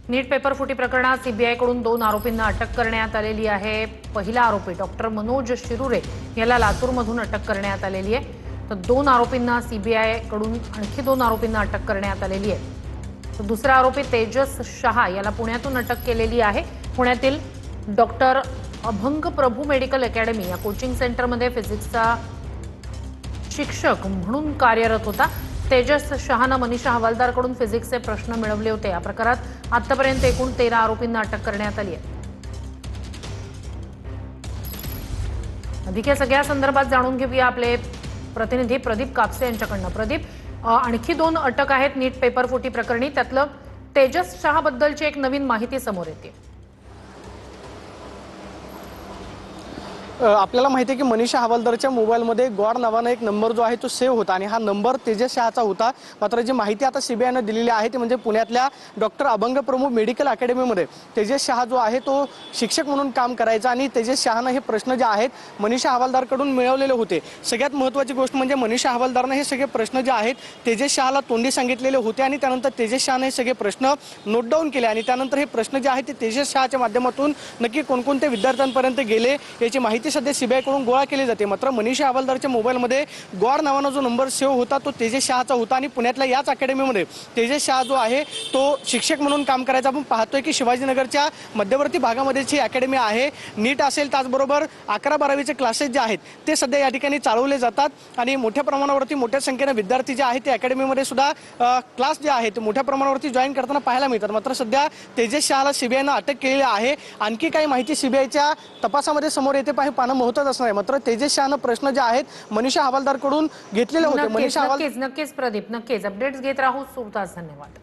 नीट paper फुटी प्रकरणात सीबीआयकडून 2 आरोपींना अटक करण्यात आलेली आहे। पहिला आरोपी डॉक्टर मनोज शिरुरे याला लातूरमधून अटक करण्यात आलेली आहे, तर 2 आरोपींना सीबीआयकडून आणखी 2 आरोपींना अटक करण्यात आलेली आहे। तर दुसरा आरोपी तेजस शहा याला पुण्यातून अटक केलेली आहे। पुण्यातील डॉक्टर अभंग प्रभू मेडिकल अकॅडमी या कोचिंग सेंटरमध्ये फिजिक्सचा शिक्षक म्हणून कार्यरत होता। तेजस शहानं मनीषा हवालदारकडून फिजिक्सचे प्रश्न मिळवले होते। या प्रकारात आतापर्यंत एकूण 13 आरोपींना अटक करण्यात आली आहे। अधिक या सगळ्या संदर्भात जाणून घेऊया आपले प्रतिनिधी प्रदीप कापसे यांच्याकडून। प्रदीप, आणखी 2 अटक आहेत नीट पेपर फुटी प्रकरणी, त्यातलं तेजस शहा बद्दलची एक नवीन माहिती समोर येते। आपल्याला माहिती आहे की मनीषा हवालदारच्या मोबाईलमध्ये गॉड नावाने एक नंबर जो आहे तो सेव्ह होता आणि हा नंबर तेजस शहाचा होता। मात्र जी माहिती आता सीबीआयने दिलेली आहे ती म्हणजे पुण्यातल्या डॉक्टर अभंग प्रभू मेडिकल अकॅडमीमध्ये तेजस शहा जो आहे तो शिक्षक म्हणून काम करायचा आणि तेजस शहाने हे प्रश्न जे आहेत मनीषा हवालदारकडून मिळवलेले होते। सगळ्यात महत्त्वाची गोष्ट म्हणजे मनीषा हवालदारने हे सगळे प्रश्न जे आहेत तेजस शहाला तोंडी सांगितलेले होते आणि त्यानंतर तेजस शहाने हे सगळे प्रश्न नोट डाऊन केले आणि त्यानंतर हे प्रश्न जे आहेत ते तेजस शहाच्या माध्यमातून नक्की कोणकोणत्या विद्यार्थ्यांपर्यंत गेले याची माहिती सध्या सीबीआयकडून गोळा केली जाते। मात्र मनीषा हवालदारच्या मोबाईलमध्ये गॉड नावाचा जो नंबर सेव्ह होता तो तेजस शहाचा होता आणि पुण्यातल्या याच अकॅडमीमध्ये तेजस शहा जो आहे तो शिक्षक म्हणून काम करायचा। आपण पाहतोय की शिवाजीनगरच्या मध्यवर्ती भागामध्येची अकॅडमी आहे। नीट असेल त्याचबरोबर 11-12वीचे क्लासेस जे आहेत ते सध्या या ठिकाणी चालवले जातात आणि मोठ्या प्रमाणावरती मोठ्या संख्येने विद्यार्थी जे आहेत ते अकॅडमीमध्ये सुद्धा क्लास जे आहेत मोठ्या प्रमाणावरती जॉईन करताना पाहायला मिळतात। मात्र सध्या तेजस शहाला सीबीआयने अटक केलेली आहे। आणखी काही माहिती सीबीआयच्या तपासामध्ये समोर येते पाहणं महत्त्वाचं असणार आहे। मात्र तेजस शहानं प्रश्न जे आहेत मनीषा हवालदारकडून घेतलेले होते। नक्कीच प्रदीप, नक्कीच अपडेट्स घेत राहू। सुरतास धन्यवाद।